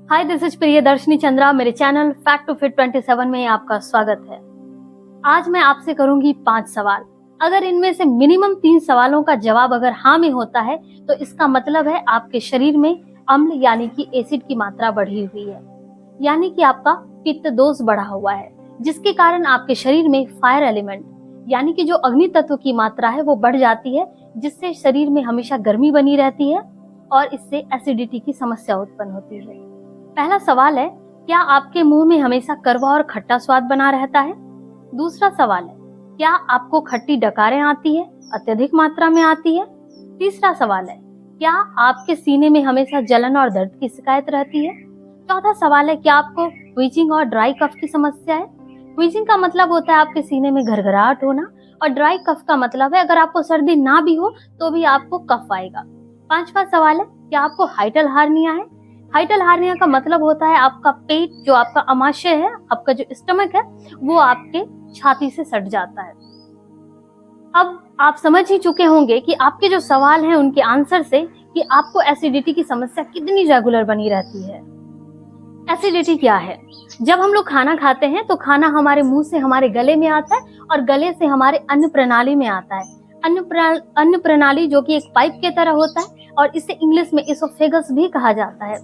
Hi, this is Priyadarshini Chandra. मेरे channel fact to fit 27 में आपका स्वागत है। आज मैं आपसे करूंगी 5 सवाल। अगर इनमें से मिनिमम 3 सवालों का जवाब अगर हाँ में होता है तो इसका मतलब है आपके शरीर में अम्ल यानी कि एसिड की मात्रा बढ़ी हुई है, यानी कि आपका पित्त दोष बढ़ा हुआ है, जिसके कारण आपके शरीर में फायर एलिमेंट यानी कि जो अग्नि तत्व की मात्रा है वो बढ़ जाती है, जिससे शरीर में हमेशा गर्मी बनी रहती है और इससे एसिडिटी की समस्या उत्पन्न होती है। पहला सवाल है, क्या आपके मुंह में हमेशा कड़वा और खट्टा स्वाद बना रहता है? दूसरा सवाल है, क्या आपको खट्टी डकारें आती है, अत्यधिक मात्रा में आती है? तीसरा सवाल है, क्या आपके सीने में हमेशा जलन और दर्द की शिकायत रहती है? चौथा सवाल है, क्या आपको व्हीचिंग और ड्राई कफ की समस्या है? व्हीचिंग का मतलब होता है आपके सीने में घरघराहट होना, और ड्राई कफ का मतलब है अगर आपको सर्दी ना भी हो तो भी आपको कफ आएगा। पांचवा सवाल है, क्या आपको हाइटल हार्निया है? हाइटल हार्निया का मतलब होता है आपका पेट, जो आपका अमाशय है, आपका जो स्टमक है, वो आपके छाती से सट जाता है। अब आप समझ ही चुके होंगे कि आपके जो सवाल हैं उनके आंसर से कि आपको एसिडिटी की समस्या कितनी रेगुलर बनी रहती है। एसिडिटी क्या है? जब हम लोग खाना खाते हैं तो खाना हमारे मुंह से हमारे गले में आता है और गले से हमारे अन्न प्रणाली में आता है। अन्न प्रणाली जो कि एक पाइप के तरह होता है और इसे इंग्लिश में इसोफेगस भी कहा जाता है।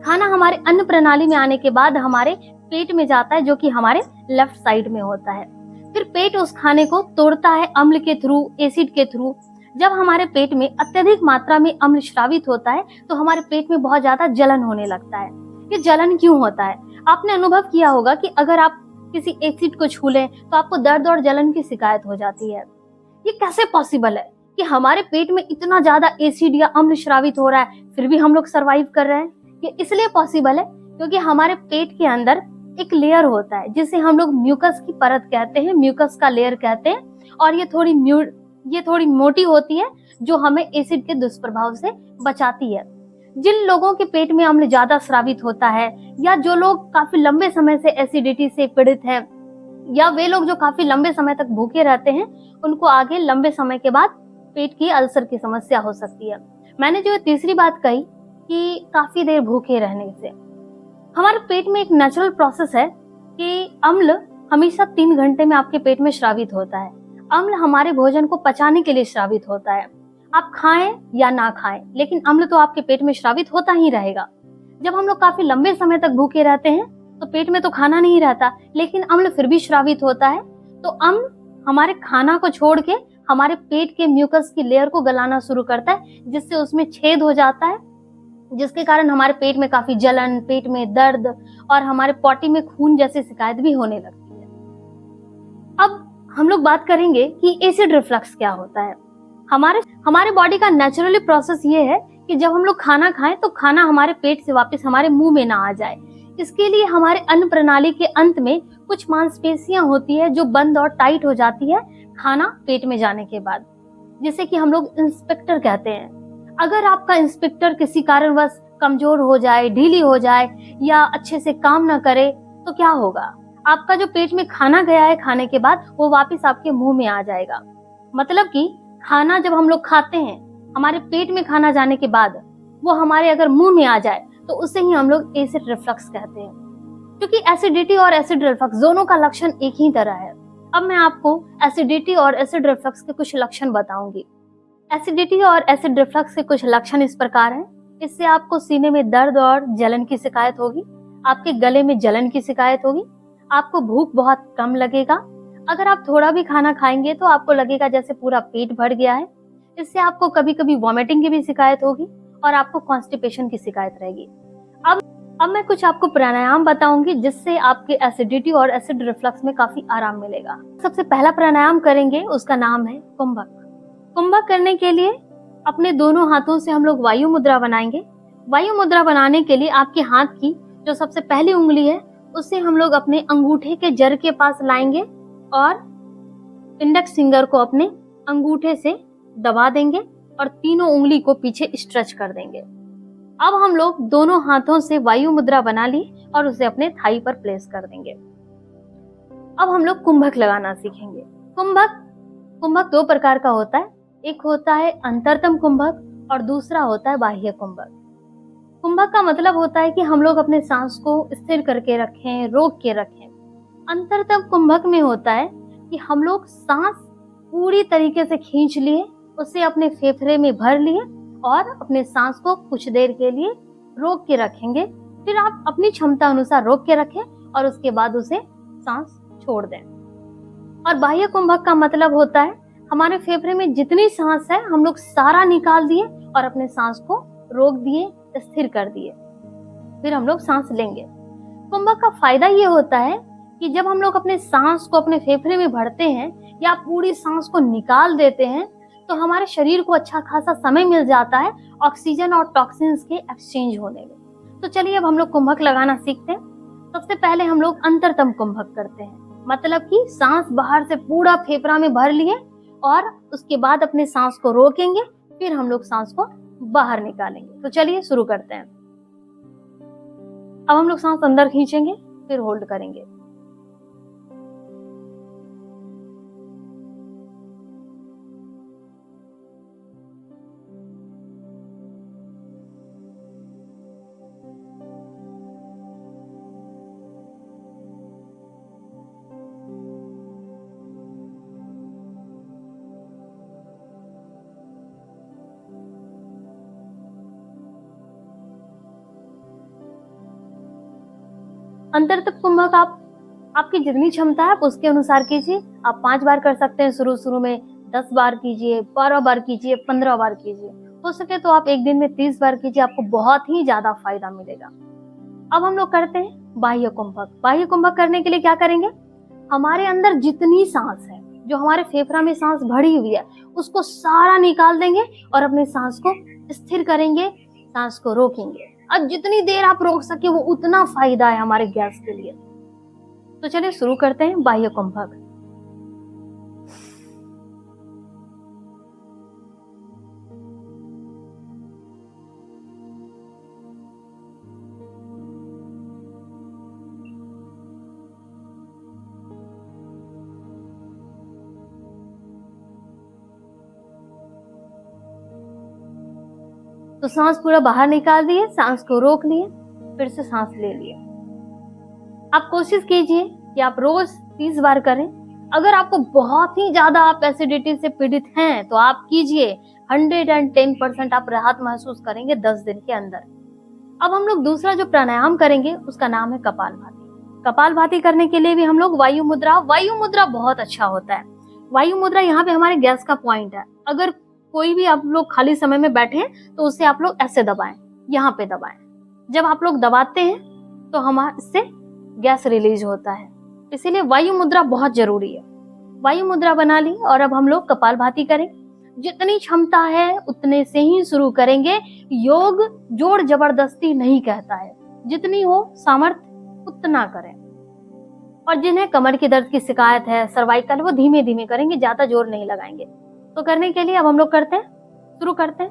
खाना हमारे अन्न प्रणाली में आने के बाद हमारे पेट में जाता है, जो कि हमारे लेफ्ट साइड में होता है। फिर पेट उस खाने को तोड़ता है अम्ल के थ्रू, एसिड के थ्रू। जब हमारे पेट में अत्यधिक मात्रा में अम्ल स्रावित होता है तो हमारे पेट में बहुत ज्यादा जलन होने लगता है। ये जलन क्यों होता है? आपने अनुभव किया होगा कि अगर आप किसी एसिड को छू लें तो आपको दर्द और जलन की शिकायत हो जाती है। ये कैसे पॉसिबल है कि हमारे पेट में इतना ज्यादा एसिड या अम्ल स्रावित हो रहा है फिर भी हम लोग सरवाइव कर रहे हैं? ये इसलिए पॉसिबल है क्योंकि हमारे पेट के अंदर एक लेयर होता है जिसे हम लोग म्यूकस की परत कहते हैं, म्यूकस का लेयर कहते हैं, और ये थोड़ी मोटी होती है जो हमें एसिड के दुष्प्रभाव से बचाती है। जिन लोगों के पेट में अम्ल ज्यादा स्रावित होता है, या जो लोग काफी लंबे समय से एसिडिटी से पीड़ित हैं, या वे लोग जो काफी लंबे समय तक भूखे रहते हैं, उनको आगे लंबे समय के बाद पेट की अल्सर की समस्या हो सकती है। मैंने जो तीसरी बात कही कि काफी देर भूखे रहने से, हमारे पेट में एक नेचुरल प्रोसेस है कि अम्ल हमेशा 3 घंटे में आपके पेट में स्रावित होता है। अम्ल हमारे भोजन को पचाने के लिए स्रावित होता है। आप खाएं या ना खाएं, लेकिन अम्ल तो आपके पेट में स्रावित होता ही रहेगा। जब हम लोग काफी लंबे समय तक भूखे रहते हैं तो पेट में तो खाना नहीं रहता, लेकिन अम्ल फिर भी स्रावित होता है। तो अम्ल हमारे खाना को छोड़ के हमारे पेट के म्यूकस की लेयर को गलाना शुरू करता है, जिससे उसमें छेद हो जाता है, जिसके कारण हमारे पेट में काफी जलन, पेट में दर्द और हमारे पॉटी में खून जैसी शिकायत भी होने लगती है। अब हम लोग बात करेंगे कि एसिड रिफ्लक्स क्या होता है। हमारे बॉडी का नेचुरली प्रोसेस ये है कि जब हम लोग खाना खाएं तो खाना हमारे पेट से वापस हमारे मुंह में ना आ जाए। इसके लिए हमारे अन्न प्रणाली के अंत में कुछ मांसपेशियां होती है जो बंद और टाइट हो जाती है खाना पेट में जाने के बाद, जिसे कि हम लोग इंस्पेक्टर कहते हैं। अगर आपका इंस्पेक्टर किसी कारणवश कमजोर हो जाए, ढीली हो जाए या अच्छे से काम ना करे तो क्या होगा? आपका जो पेट में खाना गया है खाने के बाद वो वापस आपके मुंह में आ जाएगा। मतलब कि खाना जब हम लोग खाते हैं, हमारे पेट में खाना जाने के बाद वो हमारे अगर मुंह में आ जाए तो उसे ही हम लोग एसिड रिफ्लक्स कहते हैं। क्योंकि एसिडिटी और एसिड रिफ्लक्स दोनों का लक्षण एक ही तरह है। अब मैं आपको एसिडिटी और एसिड रिफ्लक्स के कुछ लक्षण बताऊंगी। एसिडिटी और एसिड रिफ्लक्स के कुछ लक्षण इस प्रकार हैं। इससे आपको सीने में दर्द और जलन की शिकायत होगी, आपके गले में जलन की शिकायत होगी, आपको भूख बहुत कम लगेगा। अगर आप थोड़ा भी खाना खाएंगे तो आपको लगेगा जैसे पूरा पेट भर गया है। इससे आपको कभी कभी वॉमिटिंग की भी शिकायत होगी और आपको कॉन्स्टिपेशन की शिकायत रहेगी। अब मैं कुछ आपको प्राणायाम बताऊंगी जिससे आपके एसिडिटी और एसिड रिफ्लक्स में काफी आराम मिलेगा। सबसे पहला प्राणायाम करेंगे, उसका नाम है कुंभक। कुंभक करने के लिए अपने दोनों हाथों से हम लोग वायु मुद्रा बनाएंगे। वायु मुद्रा बनाने के लिए आपके हाथ की जो सबसे पहली उंगली है उसे हम लोग अपने अंगूठे के जड़ के पास लाएंगे और इंडेक्स फिंगर को अपने अंगूठे से दबा देंगे और तीनों उंगली को पीछे स्ट्रेच कर देंगे। अब हम लोग दोनों हाथों से वायु मुद्रा बना ली और उसे अपने थाई पर प्लेस कर देंगे। अब हम लोग कुंभक लगाना सीखेंगे। कुंभक 2 प्रकार का होता है। एक होता है अंतरतम कुंभक और दूसरा होता है बाह्य कुंभक। कुंभक का मतलब होता है कि हम लोग अपने सांस को स्थिर करके रखें, रोक के रखें। अंतर तब कुंभक में होता है कि हम लोग सांस पूरी तरीके से खींच लिए, उसे अपने फेफड़े में भर लिए और अपने सांस को कुछ देर के लिए रोक के रखेंगे। फिर आप अपनी क्षमता अनुसार रोक के रखें और उसके बाद उसे सांस छोड़ दें। और बाह्य कुंभक का मतलब होता है हमारे फेफड़े में जितनी सांस है हम लोग सारा निकाल दिए और अपने सांस को रोक दिए, स्थिर कर दिए, फिर हम लोग सांस लेंगे। कुंभक का फायदा ये होता है कि जब हम लोग अपने सांस को अपने फेफड़े में भरते हैं या पूरी सांस को निकाल देते हैं तो हमारे शरीर को अच्छा खासा समय मिल जाता है ऑक्सीजन और टॉक्सिन्स के एक्सचेंज होने में। तो चलिए अब हम लोग कुंभक लगाना सीखते हैं। सबसे पहले हम लोग अंतरतम कुंभक करते हैं, मतलब कि सांस बाहर से पूरा फेफड़ा में भर लिए और उसके बाद अपने सांस को रोकेंगे, फिर हम लोग सांस को बाहर निकालेंगे। तो चलिए शुरू करते हैं। अब हम लोग सांस अंदर खींचेंगे, फिर होल्ड करेंगे। अंतरतम कुंभक आपकी जितनी क्षमता है आप उसके अनुसार कीजिए। आप 5 बार कर सकते हैं, शुरू में 10 बार कीजिए, 12 बार कीजिए, 15 बार कीजिए। हो सके तो आप एक दिन में 30 बार कीजिए, आपको बहुत ही ज्यादा फायदा मिलेगा। अब हम लोग करते हैं बाह्य कुंभक। बाह्य कुंभक करने के लिए क्या करेंगे, हमारे अंदर जितनी सांस है, जो हमारे फेफड़ा में सांस भरी हुई है, उसको सारा निकाल देंगे और अपने सांस को स्थिर करेंगे, सांस को रोकेंगे। अब जितनी देर आप रोक सके वो उतना फायदा है हमारे गैस के लिए। तो चलिए शुरू करते हैं बाह्य कुंभक। तो सांस पूरा बाहर निकाल दिए, सांस को रोक लिए, फिर से सांस ले लिए। आप कोशिश कीजिए कि आप रोज 30 बार करें। अगर आपको बहुत ही ज्यादा आप एसिडिटी से पीड़ित हैं तो आप कीजिए, 110% आप राहत महसूस करेंगे 10 दिन के अंदर। अब हम लोग दूसरा जो प्राणायाम करेंगे उसका नाम है कपालभाति। कपालभाति करने के लिए भी हम लोग वायु मुद्रा बहुत अच्छा होता है। वायु मुद्रा यहाँ पे हमारे गैस का पॉइंट है। अगर कोई भी आप लोग खाली समय में बैठे हैं तो उसे आप लोग ऐसे दबाएं, यहाँ पे दबाएं। जब आप लोग दबाते हैं तो हमारे इससे गैस रिलीज होता है, इसीलिए वायु मुद्रा बहुत जरूरी है। वायु मुद्रा बना ली और अब हम लोग कपालभाति करें। जितनी क्षमता है उतने से ही शुरू करेंगे। योग जोर जबरदस्ती नहीं कहता है, जितनी हो सामर्थ्य उतना करें। और जिन्हें कमर की दर्द की शिकायत है, सर्वाइकल, वो धीमे धीमे करेंगे, ज्यादा जोर नहीं लगाएंगे। तो करने के लिए अब हम लोग करते हैं, शुरू करते हैं।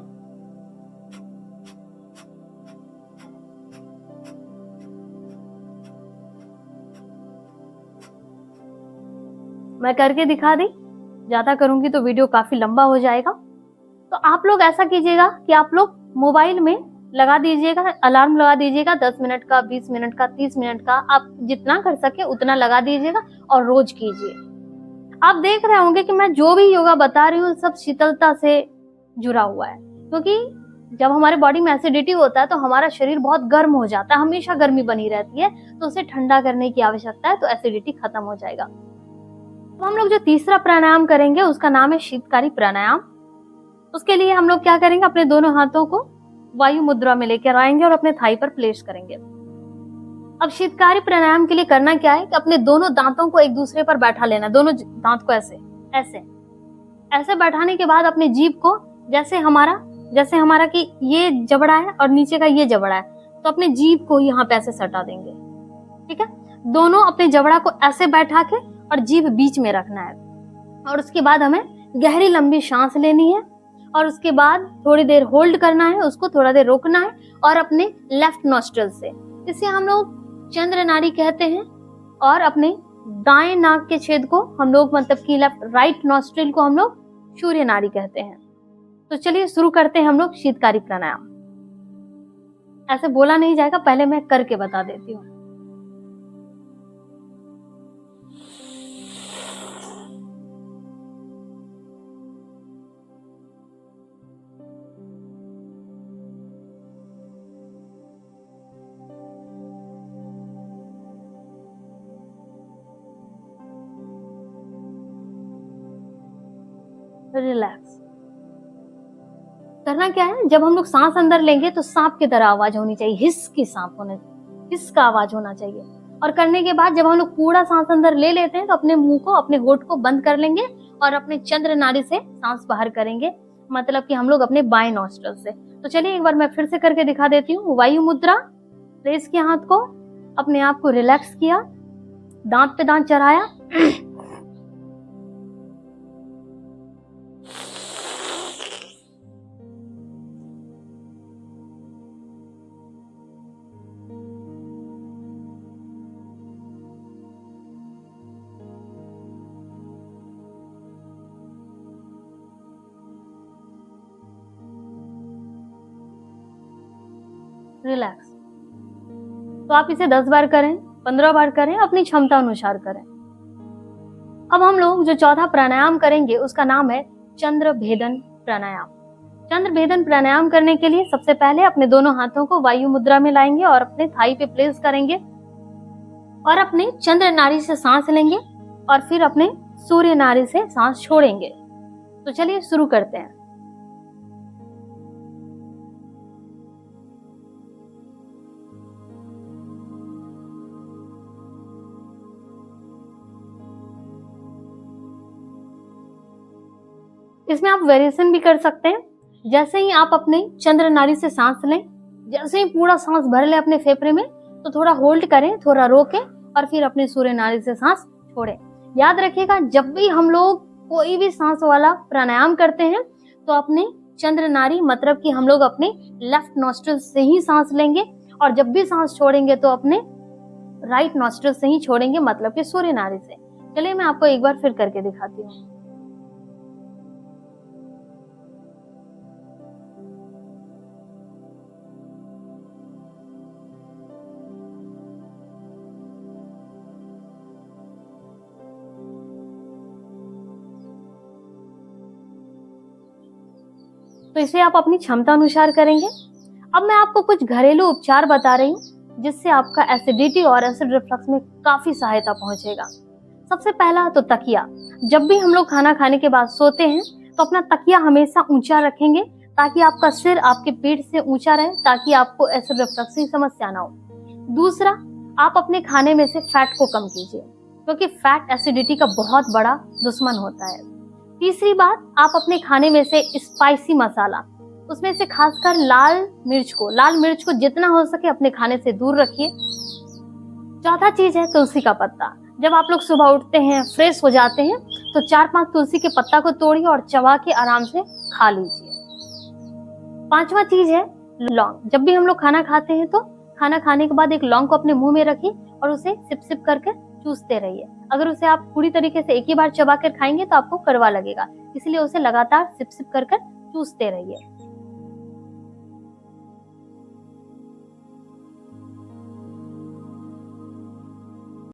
मैं करके दिखा दी, ज्यादा करूंगी तो वीडियो काफी लंबा हो जाएगा। तो आप लोग ऐसा कीजिएगा कि आप लोग मोबाइल में लगा दीजिएगा, अलार्म लगा दीजिएगा, 10 मिनट का, 20 मिनट का, 30 मिनट का, आप जितना कर सके उतना लगा दीजिएगा और रोज कीजिए। आप देख रहे होंगे कि मैं जो भी योगा बता रही हूँ सब शीतलता से जुड़ा हुआ है, क्योंकि जब हमारे बॉडी में एसिडिटी होता है तो हमारा शरीर बहुत गर्म हो जाता है, हमेशा गर्मी बनी रहती है, तो उसे ठंडा करने की आवश्यकता है, तो एसिडिटी खत्म हो जाएगा। तो हम लोग जो तीसरा प्राणायाम करेंगे उसका नाम है शीतकारी प्राणायाम। उसके लिए हम लोग क्या करेंगे, अपने दोनों हाथों को वायु मुद्रा में लेकर आएंगे और अपने थाई पर प्लेस करेंगे। अब शीतकारी प्राणायाम के लिए करना क्या है कि अपने दोनों दांतों को एक दूसरे पर बैठा लेना, दोनों दांत को ऐसे ऐसे ऐसे बैठाने के बाद अपने जीभ को, जैसे हमारा कि ये जबड़ा है और नीचे का ये जबड़ा है, तो अपने जीभ को यहाँ पे ऐसे सटा देंगे। ठीक है, दोनों अपने जबड़ा को ऐसे बैठा के और जीभ बीच में रखना है। और उसके बाद हमें गहरी लंबी सांस लेनी है और उसके बाद थोड़ी देर होल्ड करना है, उसको थोड़ा देर रोकना है और अपने लेफ्ट नॉस्ट्रल से, इसे हम लोग चंद्र नाड़ी कहते हैं, और अपने दाएं नाक के छेद को हम लोग, मतलब कि राइट नॉस्ट्रिल को हम लोग सूर्य नाड़ी कहते हैं। तो चलिए शुरू करते हैं हम लोग शीतकारी प्राणायाम। ऐसे बोला नहीं जाएगा, पहले मैं करके बता देती हूँ। रिलैक्स। करना क्या है, जब हम लोग सांस अंदर लेंगे तो सांप की तरह आवाज होनी चाहिए, हिस की सांप होने, हिस का आवाज होना चाहिए। और करने के बाद जब हम लोग पूरा सांस अंदर ले लेते हैं तो अपने मुंह को, अपने होठ को बंद कर लेंगे और अपने चंद्र नाड़ी से सांस बाहर करेंगे, मतलब कि हम लोग अपने बाएं नॉस्ट्रल से। तो चलिए एक बार मैं फिर से करके दिखा देती हूँ। वायु मुद्रा, रेस किया हाथ को, अपने आप को रिलैक्स किया, दांत पे दांत चढ़ाया, रिलैक्स। तो आप इसे 10 बार करें, 15 बार करें, अपनी क्षमता अनुसार करें। अब हम लोग जो चौथा प्राणायाम करेंगे उसका नाम है चंद्र भेदन प्राणायाम। चंद्र भेदन प्राणायाम करने के लिए सबसे पहले अपने दोनों हाथों को वायु मुद्रा में लाएंगे और अपने थाई पे प्लेस करेंगे और अपने चंद्र नाड़ी से सांस लेंगे और फिर अपने सूर्य नाड़ी से सांस छोड़ेंगे। तो चलिए शुरू करते हैं। इसमें आप वेरिएशन भी कर सकते हैं। जैसे ही आप अपने चंद्र नाड़ी से सांस लें, जैसे ही पूरा सांस भर लें अपने फेफड़े में, तो थोड़ा होल्ड करें, थोड़ा रोकें और फिर अपने सूर्य नाड़ी से सांस छोड़ें। याद रखिएगा, जब भी हम लोग कोई भी सांस वाला प्राणायाम करते हैं तो अपने चंद्र नाड़ी, मतलब कि हम लोग अपने लेफ्ट नॉस्ट्रल से ही सांस लेंगे और जब भी सांस छोड़ेंगे तो अपने राइट नॉस्ट्रल से ही छोड़ेंगे, मतलब कि सूर्य नाड़ी से। चलिए मैं आपको एक बार फिर करके दिखाती हूँ। तो इसे आप अपनी क्षमता अनुसार करेंगे। अब मैं आपको कुछ घरेलू उपचार बता रही हूँ जिससे आपका एसिडिटी और एसिड रिफ्लक्स में काफी सहायता पहुंचेगा। सबसे पहला तो तकिया। जब भी हम लोग खाना खाने के बाद सोते हैं तो अपना तकिया हमेशा ऊंचा रखेंगे ताकि आपका सिर आपके पेट से ऊंचा रहे, ताकि आपको एसिड रिफ्लक्स की समस्या ना हो। दूसरा, आप अपने खाने में से फैट को कम कीजिए क्योंकि फैट एसिडिटी का बहुत बड़ा दुश्मन होता है। तीसरी बात, आप अपने खाने में से स्पाइसी मसाला, उसमें से खासकर लाल मिर्च को जितना हो सके अपने खाने से दूर रखिए। चौथा चीज है तुलसी का पत्ता। जब आप लोग सुबह उठते हैं, फ्रेश हो जाते हैं, तो 4-5 तुलसी के पत्ता को तोड़िए और चबा के आराम से खा लीजिए। पांचवा चीज है लौंग। जब भी हम लोग खाना खाते हैं तो खाना खाने के बाद एक लौंग को अपने मुंह में रखिए और उसे सिप सिप करके चूसते रहिए। अगर उसे आप पूरी तरीके से एक ही बार चबा कर खाएंगे तो आपको कड़वा लगेगा, इसलिए उसे लगातार सिप सिप कर चूसते रहिए।